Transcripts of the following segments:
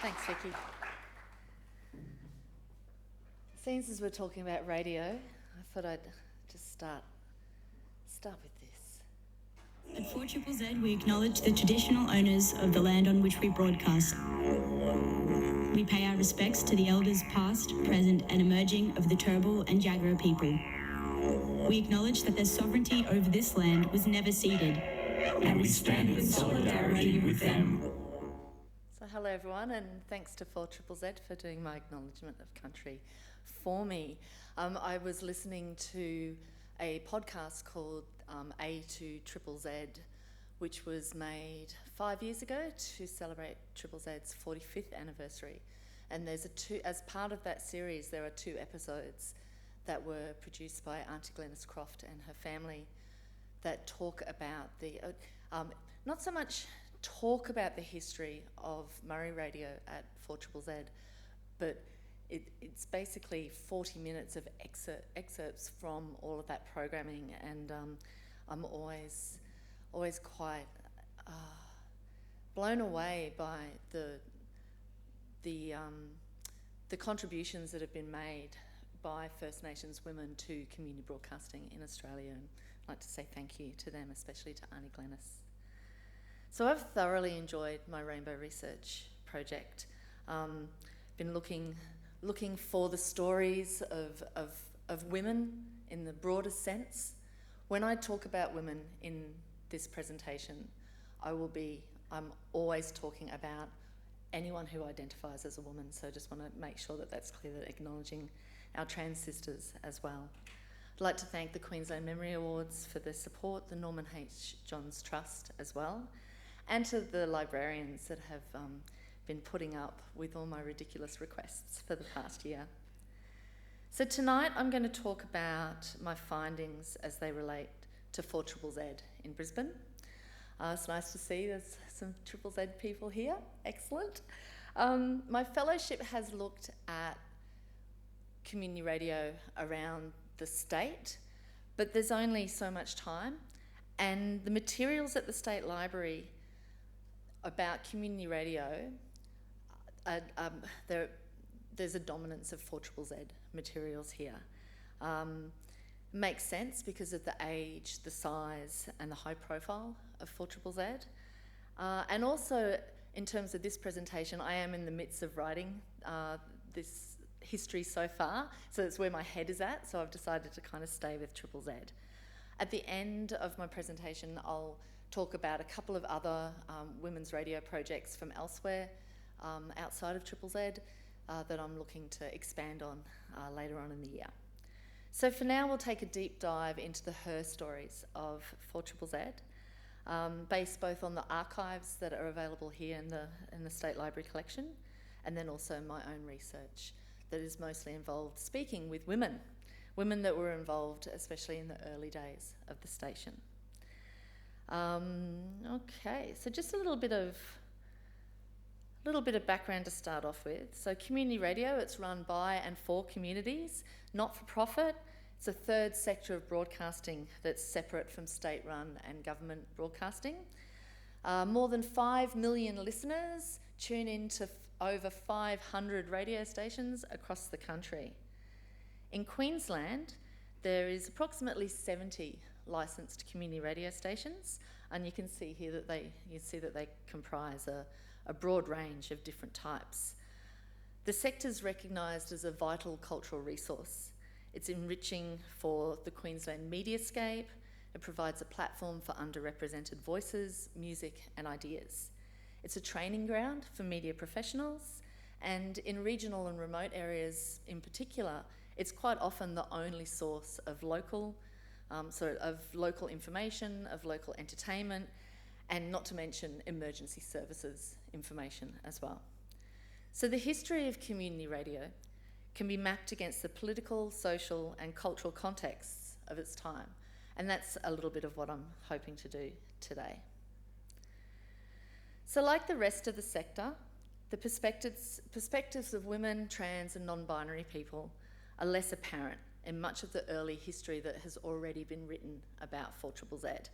Thanks, Vicky. Since as we're talking about radio, I thought I'd just start with this. At 4ZZZ, we acknowledge the traditional owners of the land on which we broadcast. We pay our respects to the elders past, present and emerging of the Turrbal and Jagera people. We acknowledge that their sovereignty over this land was never ceded, and we stand in solidarity with them. So hello everyone, and thanks to 4ZZZ for doing my acknowledgement of country for me. I was listening to a podcast called A2ZZZ, which was made 5 years ago to celebrate ZZZ's 45th anniversary. And there's as part of that series, there are 2 episodes that were produced by Auntie Glenys Croft and her family that talk about the, not so much talk about the history of Murray Radio at 4ZZZ, but it's basically 40 minutes of excerpts from all of that programming, and I'm always quite blown away by the contributions that have been made by First Nations women to community broadcasting in Australia, and I'd like to say thank you to them, especially to Auntie Glenys. So I've thoroughly enjoyed my Rainbow Research project. Been looking for the stories of women in the broadest sense. When I talk about women in this presentation, I'm always talking about anyone who identifies as a woman, so I just want to make sure that that's clear, that acknowledging our trans sisters as well. I'd like to thank the Queensland Memory Awards for their support, the Norman H. Johns Trust as well, and to the librarians that have been putting up with all my ridiculous requests for the past year. So tonight I'm going to talk about my findings as they relate to 4ZZZ in Brisbane. It's nice to see there's some ZZZ people here. Excellent. My fellowship has looked at community radio around the state, but there's only so much time, and the materials at the State Library about community radio, there's a dominance of 4ZZZ materials here. Makes sense because of the age, the size and the high profile of 4ZZZ. And also in terms of this presentation, I am in the midst of writing this history so far, so that's where my head is at, so I've decided to kind of stay with ZZZ. At the end of my presentation, I'll talk about a couple of other women's radio projects from elsewhere outside of ZZZ that I'm looking to expand on later on in the year. So for now, we'll take a deep dive into the her stories of 4ZZZ, based both on the archives that are available here in the State Library collection, and then also my own research that is mostly involved speaking with women that were involved, especially in the early days of the station. Okay, so just a little bit of background to start off with. So community radio, it's run by and for communities, not for profit. It's a third sector of broadcasting that's separate from state-run and government broadcasting. More than 5 million listeners tune in to over 500 radio stations across the country. In Queensland, there is approximately 70 licensed community radio stations, and you can see here that they comprise a broad range of different types. The sector is recognised as a vital cultural resource. It's enriching for the Queensland mediascape. It provides a platform for underrepresented voices, music and ideas. It's a training ground for media professionals, and in regional and remote areas in particular, it's quite often the only source of local information, of local entertainment, and not to mention emergency services information as well. So the history of community radio can be mapped against the political, social and cultural contexts of its time, and that's a little bit of what I'm hoping to do today. So like the rest of the sector, the perspectives of women, trans and non-binary people are less apparent in much of the early history that has already been written about 4ZZZ.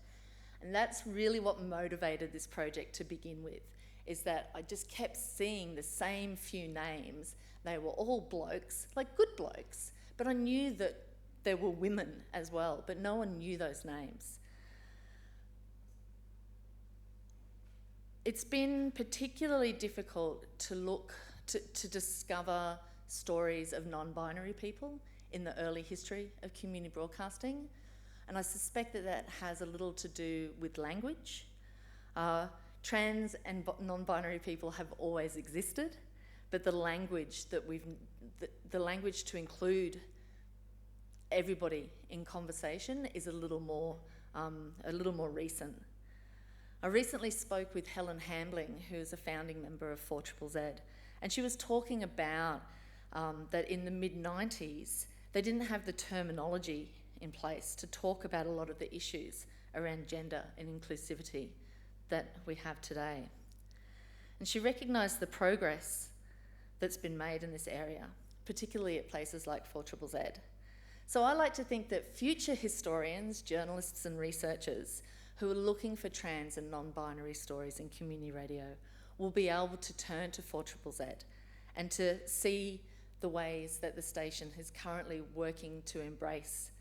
And that's really what motivated this project to begin with. is that I just kept seeing the same few names. They were all blokes, like good blokes, but I knew that there were women as well, but no one knew those names. It's been particularly difficult to discover stories of non-binary people in the early history of community broadcasting, and I suspect that has a little to do with language. Trans and non-binary people have always existed, but the language the language to include everybody in conversation is a little more recent. I recently spoke with Helen Hambling, who is a founding member of 4ZZZ, and she was talking about that in the mid-90s, they didn't have the terminology in place to talk about a lot of the issues around gender and inclusivity that we have today. And she recognised the progress that's been made in this area, particularly at places like 4ZZZ. So I like to think that future historians, journalists and researchers who are looking for trans and non-binary stories in community radio will be able to turn to 4ZZZ and to see the ways that the station is currently working to embrace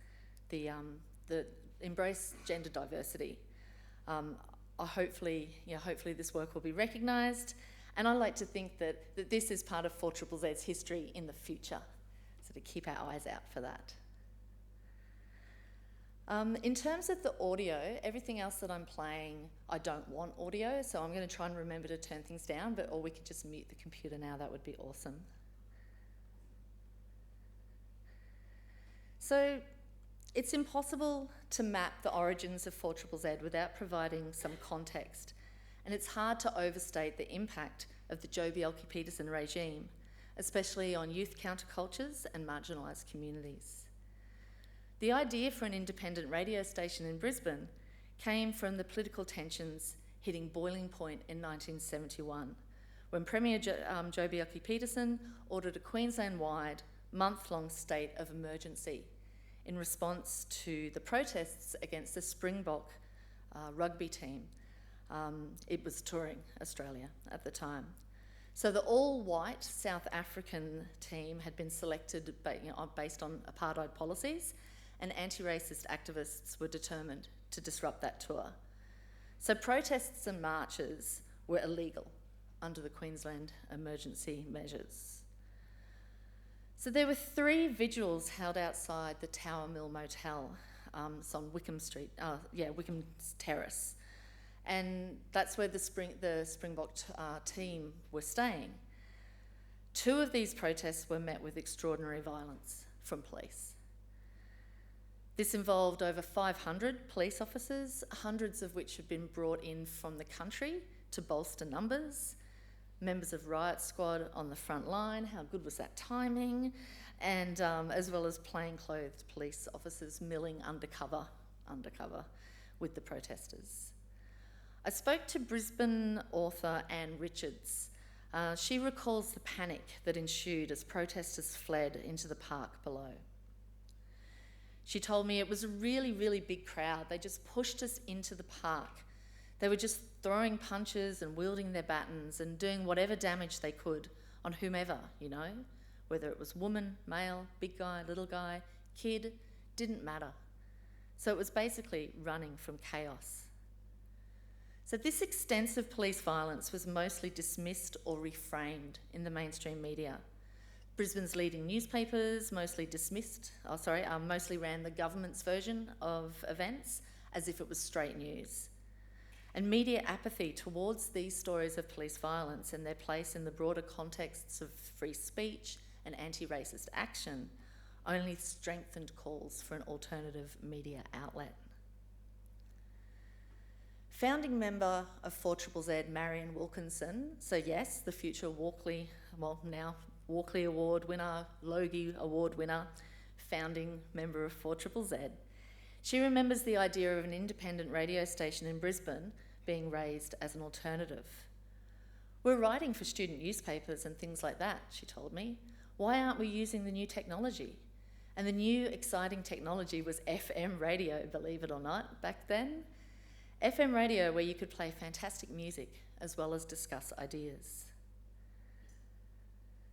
embrace gender diversity. Hopefully this work will be recognised, and I like to think that this is part of 4ZZZ's history in the future, so to keep our eyes out for that. In terms of the audio, everything else that I'm playing, I don't want audio, so I'm going to try and remember to turn things down, or we could just mute the computer now, that would be awesome. So it's impossible to map the origins of 4ZZZ without providing some context, and it's hard to overstate the impact of the Joh Bjelke-Petersen regime, especially on youth countercultures and marginalised communities. The idea for an independent radio station in Brisbane came from the political tensions hitting boiling point in 1971, when Premier Joh Bjelke-Petersen ordered a Queensland-wide, month-long state of emergency in response to the protests against the Springbok rugby team. It was touring Australia at the time. So the all-white South African team had been selected based on apartheid policies, and anti-racist activists were determined to disrupt that tour. So protests and marches were illegal under the Queensland emergency measures. So there were 3 vigils held outside the Tower Mill Motel, it's on Wickham Street, Wickham Terrace, and that's where the Springbok team were staying. 2 of these protests were met with extraordinary violence from police. This involved over 500 police officers, hundreds of which have been brought in from the country to bolster numbers, members of riot squad on the front line, how good was that timing, and as well as plainclothed police officers milling undercover with the protesters. I spoke to Brisbane author Anne Richards. She recalls the panic that ensued as protesters fled into the park below. She told me it was a really, really big crowd. They just pushed us into the park. They were just throwing punches and wielding their batons and doing whatever damage they could on whomever, whether it was woman, male, big guy, little guy, kid, didn't matter. So it was basically running from chaos. So this extensive police violence was mostly dismissed or reframed in the mainstream media. Brisbane's leading newspapers mostly ran the government's version of events as if it was straight news. And media apathy towards these stories of police violence and their place in the broader contexts of free speech and anti-racist action only strengthened calls for an alternative media outlet. Founding member of 4ZZZ, Marion Wilkinson, so yes, the future now Walkley Award winner, Logie Award winner, founding member of 4ZZZ. She remembers the idea of an independent radio station in Brisbane being raised as an alternative. We're writing for student newspapers and things like that, she told me. Why aren't we using the new technology? And the new exciting technology was FM radio, believe it or not, back then. FM radio, where you could play fantastic music as well as discuss ideas.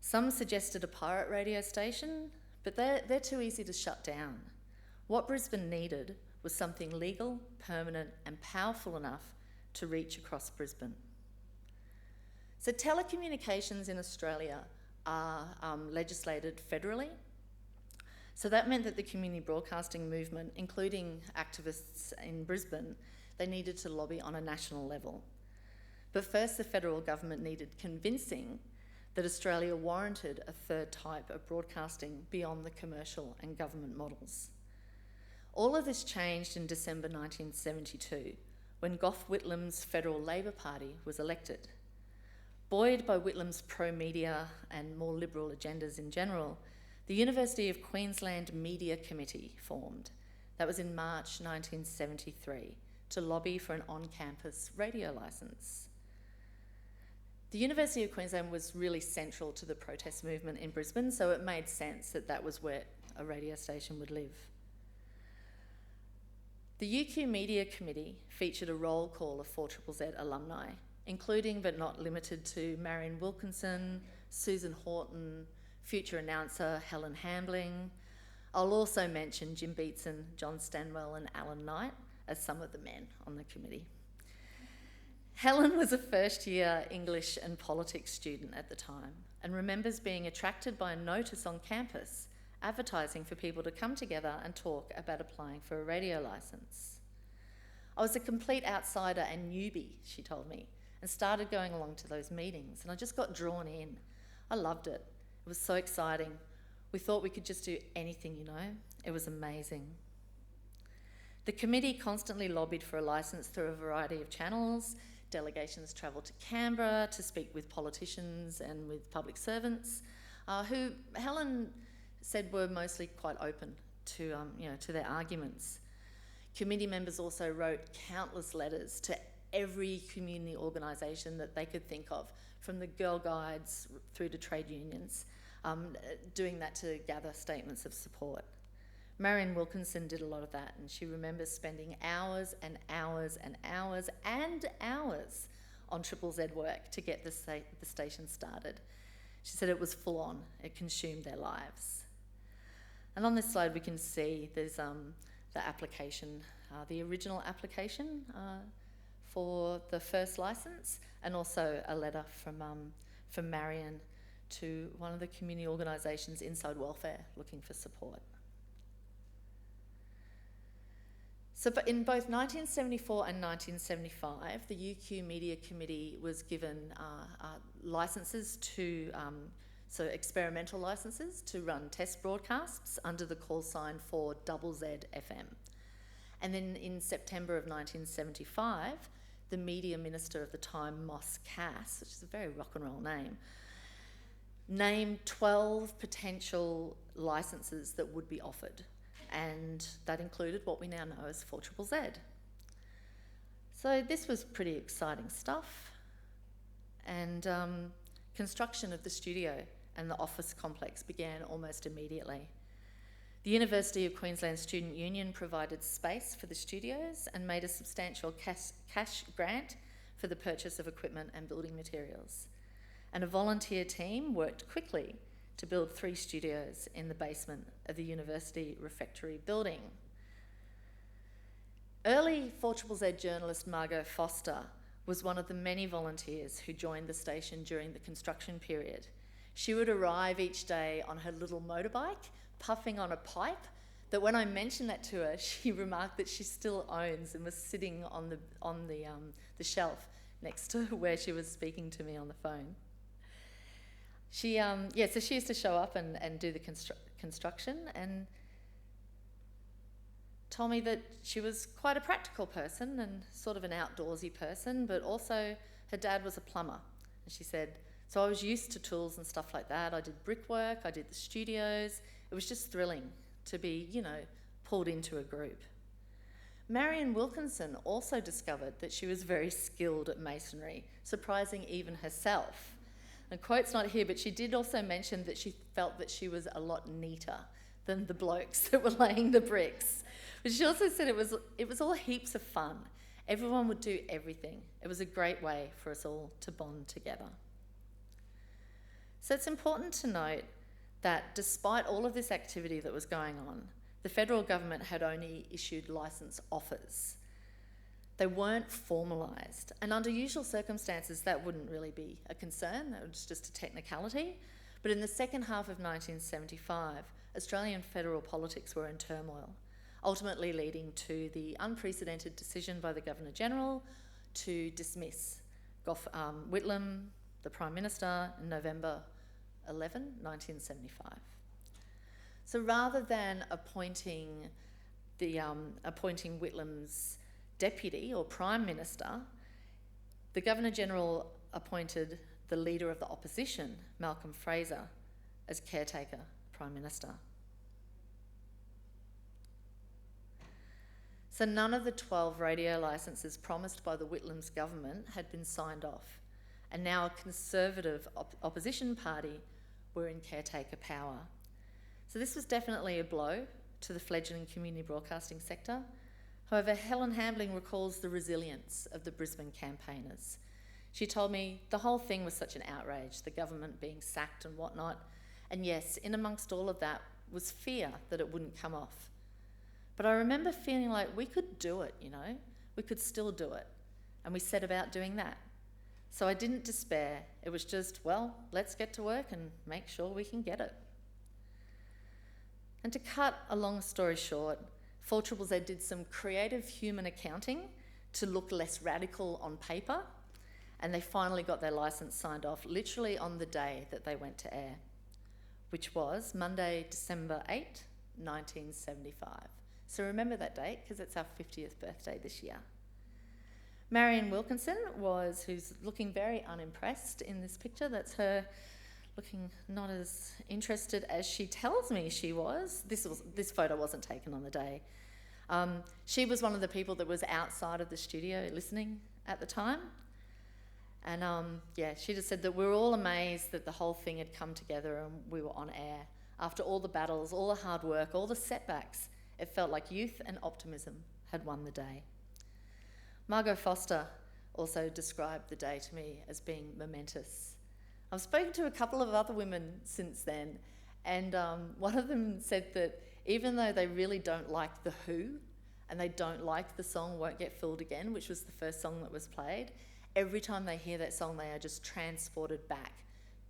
Some suggested a pirate radio station, but they're too easy to shut down. What Brisbane needed was something legal, permanent, and powerful enough to reach across Brisbane. So telecommunications in Australia are legislated federally. So that meant that the community broadcasting movement, including activists in Brisbane, they needed to lobby on a national level. But first, the federal government needed convincing that Australia warranted a third type of broadcasting beyond the commercial and government models. All of this changed in December 1972, when Gough Whitlam's Federal Labor Party was elected. Buoyed by Whitlam's pro-media and more liberal agendas in general, the University of Queensland Media Committee formed. That was in March 1973, to lobby for an on-campus radio licence. The University of Queensland was really central to the protest movement in Brisbane, so it made sense that that was where a radio station would live. The UQ Media Committee featured a roll call of 4ZZZ alumni, including but not limited to Marion Wilkinson, Susan Horton, future announcer Helen Hambling. I'll also mention Jim Beatson, John Stanwell and Alan Knight as some of the men on the committee. Helen was a first-year English and politics student at the time and remembers being attracted by a notice on campus advertising for people to come together and talk about applying for a radio licence. I was a complete outsider and newbie, she told me, and started going along to those meetings, and I just got drawn in. I loved it. It was so exciting. We thought we could just do anything, you know. It was amazing. The committee constantly lobbied for a licence through a variety of channels. Delegations travelled to Canberra to speak with politicians and with public servants, who Helen said were mostly quite open to, to their arguments. Committee members also wrote countless letters to every community organisation that they could think of, from the Girl Guides through to trade unions, doing that to gather statements of support. Marion Wilkinson did a lot of that, and she remembers spending hours and hours and hours and hours on ZZZ work to get the station started. She said it was full on, it consumed their lives. And on this slide we can see there's the application, the original application for the first licence, and also a letter from Marion to one of the community organisations, Inside Welfare, looking for support. So in both 1974 and 1975, the UQ Media Committee was given licences to, so experimental licences to run test broadcasts under the call sign for ZZ FM. And then in September of 1975, the media minister of the time, Moss Cass, which is a very rock and roll name, named 12 potential licences that would be offered. And that included what we now know as 4ZZZ. So this was pretty exciting stuff. And construction of the studio and the office complex began almost immediately. The University of Queensland Student Union provided space for the studios and made a substantial cash grant for the purchase of equipment and building materials. And a volunteer team worked quickly to build 3 studios in the basement of the University Refectory building. Early 4ZZZ journalist Margot Foster was one of the many volunteers who joined the station during the construction period. She would arrive each day on her little motorbike, puffing on a pipe, that when I mentioned that to her, she remarked that she still owns and was sitting on the shelf next to where she was speaking to me on the phone. She, so she used to show up and do the construction, and told me that she was quite a practical person and sort of an outdoorsy person, but also her dad was a plumber. And she said, so I was used to tools and stuff like that. I did brickwork, I did the studios. It was just thrilling to be, pulled into a group. Marion Wilkinson also discovered that she was very skilled at masonry, surprising even herself. The quote's not here, but she did also mention that she felt that she was a lot neater than the blokes that were laying the bricks. But she also said it was all heaps of fun, Everyone would do everything. It was a great way for us all to bond together. So it's important to note that despite all of this activity that was going on, the federal government had only issued licence offers. They weren't formalised, and under usual circumstances that wouldn't really be a concern, that was just a technicality. But in the second half of 1975, Australian federal politics were in turmoil, ultimately leading to the unprecedented decision by the Governor-General to dismiss Whitlam, the Prime Minister, in November 11, 1975. So rather than appointing Whitlam's deputy or Prime Minister, the Governor-General appointed the Leader of the Opposition, Malcolm Fraser, as caretaker Prime Minister. So none of the 12 radio licences promised by the Whitlam's government had been signed off, and now a Conservative opposition party were in caretaker power. So this was definitely a blow to the fledgling community broadcasting sector. However, Helen Hambling recalls the resilience of the Brisbane campaigners. She told me the whole thing was such an outrage, the government being sacked and whatnot. And yes, in amongst all of that was fear that it wouldn't come off. But I remember feeling like we could do it, we could still do it. And we set about doing that. So I didn't despair. It was just, well, let's get to work and make sure we can get it. And to cut a long story short, 4ZZZ did some creative human accounting to look less radical on paper, and they finally got their licence signed off literally on the day that they went to air, which was Monday, December 8, 1975. So remember that date because it's our 50th birthday this year. Marion Wilkinson who's looking very unimpressed in this picture. That's her looking not as interested as she tells me she was. This photo wasn't taken on the day. She was one of the people that was outside of the studio listening at the time. And she just said that we were all amazed that the whole thing had come together and we were on air. After all the battles, all the hard work, all the setbacks, it felt like youth and optimism had won the day. Margot Foster also described the day to me as being momentous. I've spoken to a couple of other women since then, and one of them said that even though they really don't like The Who, and they don't like the song Won't Get Fooled Again, which was the first song that was played, every time they hear that song, they are just transported back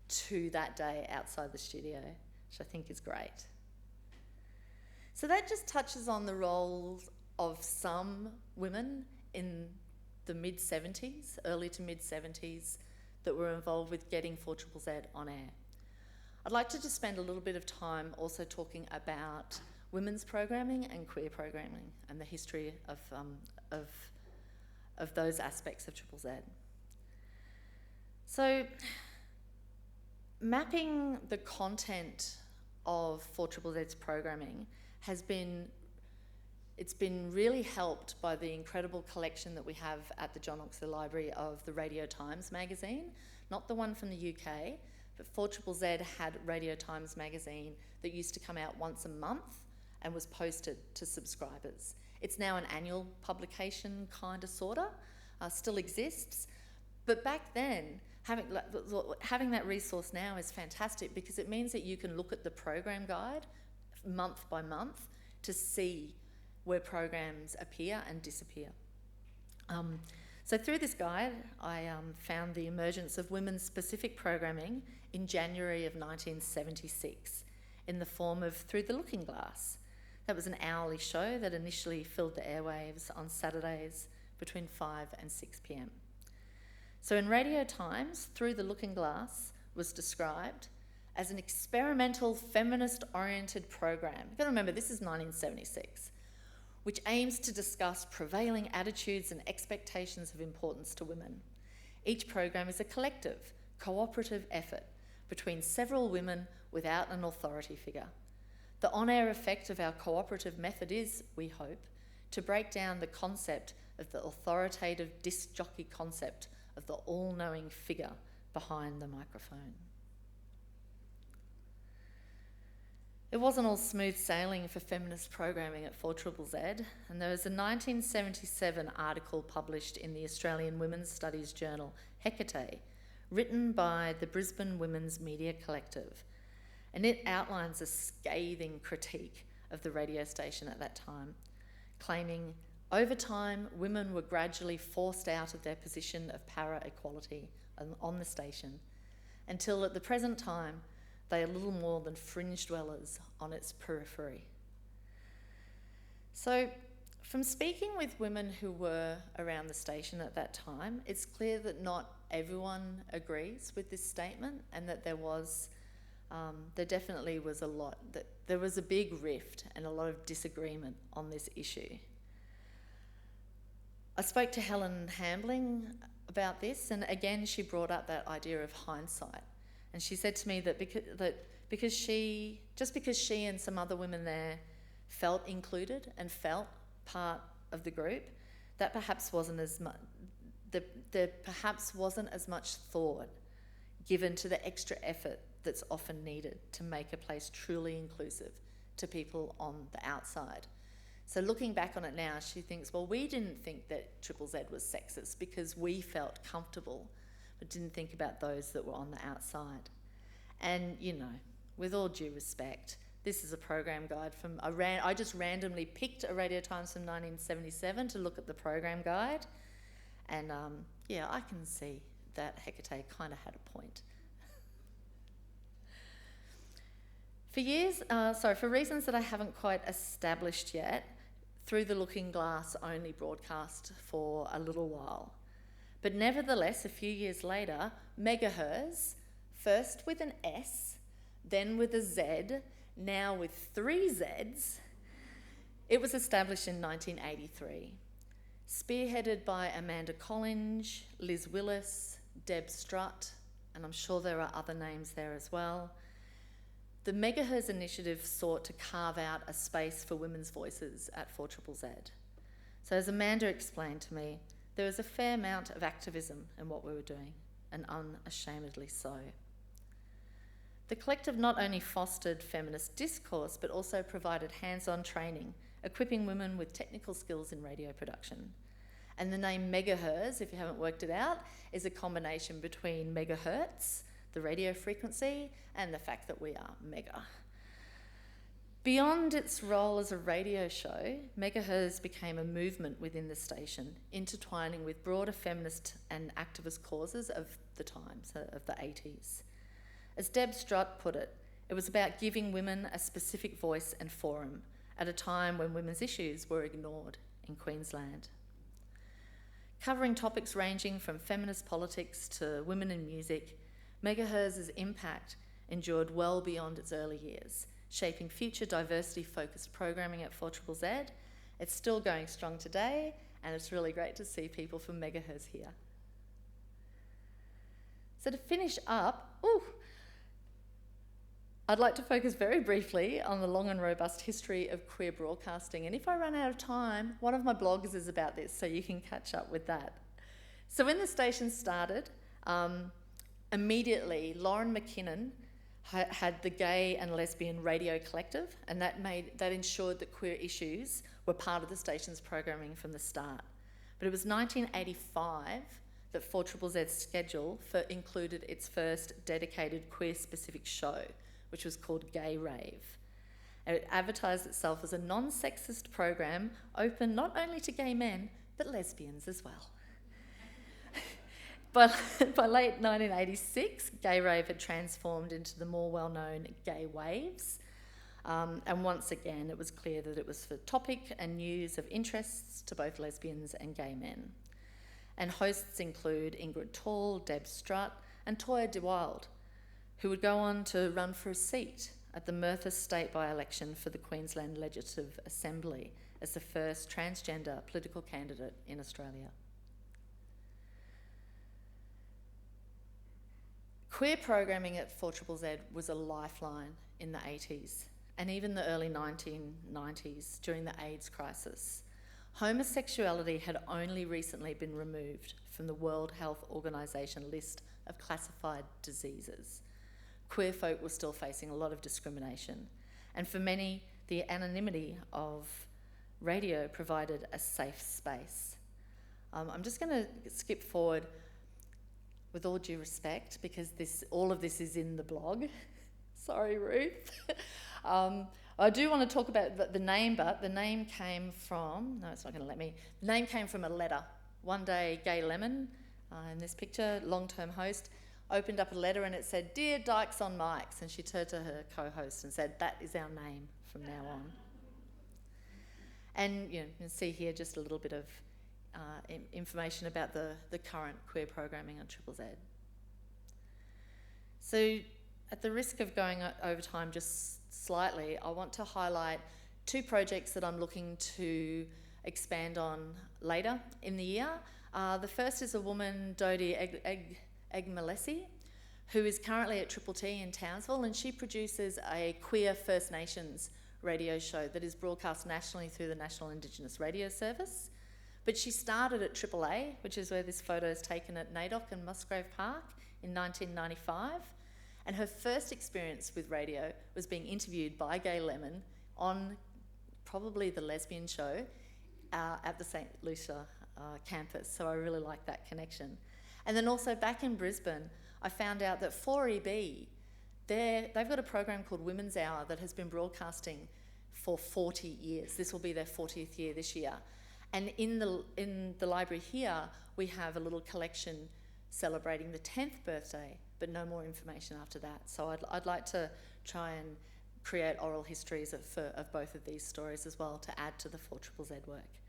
to that day outside the studio, which I think is great. So that just touches on the roles of some women in the mid-70s, early to mid-70s, that were involved with getting 4ZZZ on air. I'd like to just spend a little bit of time also talking about women's programming and queer programming and the history of those aspects of ZZZ. So, mapping the content of 4ZZZ's programming it's been really helped by the incredible collection that we have at the John Oxley Library of the Radio Times magazine, not the one from the UK, but 4ZZZ had Radio Times magazine that used to come out once a month and was posted to subscribers. It's now an annual publication, kind of, sorta, still exists. But back then, having that resource now is fantastic because it means that you can look at the program guide month by month to see where programs appear and disappear. So through this guide, I found the emergence of women's specific programming in January of 1976 in the form of Through the Looking Glass. That was an hourly show that initially filled the airwaves on Saturdays between 5 and 6 p.m. So in Radio Times, Through the Looking Glass was described as an experimental feminist-oriented program. You've got to remember, this is 1976, which aims to discuss prevailing attitudes and expectations of importance to women. Each program is a collective, cooperative effort between several women without an authority figure. The on-air effect of our cooperative method is, we hope, to break down the concept of the authoritative disc jockey concept of the all-knowing figure behind the microphone. It wasn't all smooth sailing for feminist programming at 4ZZZ, and there was a 1977 article published in the Australian Women's Studies journal Hecate, written by the Brisbane Women's Media Collective, and it outlines a scathing critique of the radio station at that time, claiming over time women were gradually forced out of their position of para-equality on the station, until at the present time they are little more than fringe dwellers on its periphery. So, from speaking with women who were around the station at that time, it's clear that not everyone agrees with this statement, and that there definitely was there was a big rift and a lot of disagreement on this issue. I spoke to Helen Hambling about this, and again she brought up that idea of hindsight. And she said to me that because she and some other women there felt included and felt part of the group, that perhaps wasn't as much. There perhaps wasn't as much thought given to the extra effort that's often needed to make a place truly inclusive to people on the outside. So looking back on it now, she thinks, well, we didn't think that ZZZ was sexist because we felt comfortable, but didn't think about those that were on the outside. And, you know, with all due respect, this is a program guide from, I just randomly picked a Radio Times from 1977 to look at the program guide. And yeah, I can see that Hecate kind of had a point. For reasons that I haven't quite established yet, Through the Looking Glass only broadcast for a little while. But nevertheless, a few years later, Megahertz, first with an S, then with a Z, now with 3 Zs, it was established in 1983. Spearheaded by Amanda Collinge, Liz Willis, Deb Strutt, and I'm sure there are other names there as well. The Megahertz initiative sought to carve out a space for women's voices at 4ZZZ. So as Amanda explained to me, there was a fair amount of activism in what we were doing, and unashamedly so. The collective not only fostered feminist discourse, but also provided hands-on training, equipping women with technical skills in radio production. And the name Megahertz, if you haven't worked it out, is a combination between megahertz, the radio frequency, and the fact that we are mega. Beyond its role as a radio show, Megahertz became a movement within the station, intertwining with broader feminist and activist causes of the time, so of the 80s. As Deb Strutt put it, it was about giving women a specific voice and forum at a time when women's issues were ignored in Queensland. Covering topics ranging from feminist politics to women in music, Megahertz's impact endured well beyond its early years, shaping future diversity-focused programming at 4ZZZ. It's still going strong today, and it's really great to see people from Megahertz here. So to finish up, I'd like to focus very briefly on the long and robust history of queer broadcasting. And if I run out of time, one of my blogs is about this, so you can catch up with that. So when the station started, immediately Lauren McKinnon had the Gay and Lesbian Radio Collective, and that ensured that queer issues were part of the station's programming from the start. But it was 1985 that 4ZZZ's schedule included its first dedicated queer-specific show, which was called Gay Rave. And it advertised itself as a non-sexist program open not only to gay men, but lesbians as well. By late 1986, Gay Rave had transformed into the more well-known Gay Waves. And once again, it was clear that it was for topic and news of interests to both lesbians and gay men. And hosts include Ingrid Tall, Deb Strutt, and Toya DeWild, who would go on to run for a seat at the Merthyr State by-election for the Queensland Legislative Assembly as the first transgender political candidate in Australia. Queer programming at 4ZZZ was a lifeline in the 80s and even the early 1990s during the AIDS crisis. Homosexuality had only recently been removed from the World Health Organization list of classified diseases. Queer folk were still facing a lot of discrimination, And for many, the anonymity of radio provided a safe space. I'm just going to skip forward with all due respect, because all of this is in the blog. Sorry, Ruth. I do want to talk about the name, but the name came from, no, it's not going to let me. The name came from a letter. One day, Gay Lemon, in this picture, long-term host, opened up a letter and it said, "Dear Dykes on Mics," and she turned to her co-host and said, "That is our name from now on." And you can see here just a little bit of information about the current queer programming on Triple Z. So, at the risk of going over time just slightly, I want to highlight 2 projects that I'm looking to expand on later in the year. The first is a woman, Dodie Egmalesi, who is currently at Triple T in Townsville, and she produces a queer First Nations radio show that is broadcast nationally through the National Indigenous Radio Service. But she started at AAA, which is where this photo is taken at NAIDOC and Musgrave Park in 1995. And her first experience with radio was being interviewed by Gay Lemon on probably the lesbian show at the St Lucia campus. So I really like that connection. And then also back in Brisbane, I found out that 4EB, they've got a program called Women's Hour that has been broadcasting for 40 years. This will be their 40th year this year. And in the library here, we have a little collection celebrating the 10th birthday, but no more information after that. So I'd like to try and create oral histories of both of these stories as well to add to the 4ZZZ work.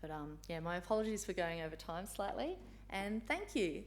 But yeah, my apologies for going over time slightly, and thank you.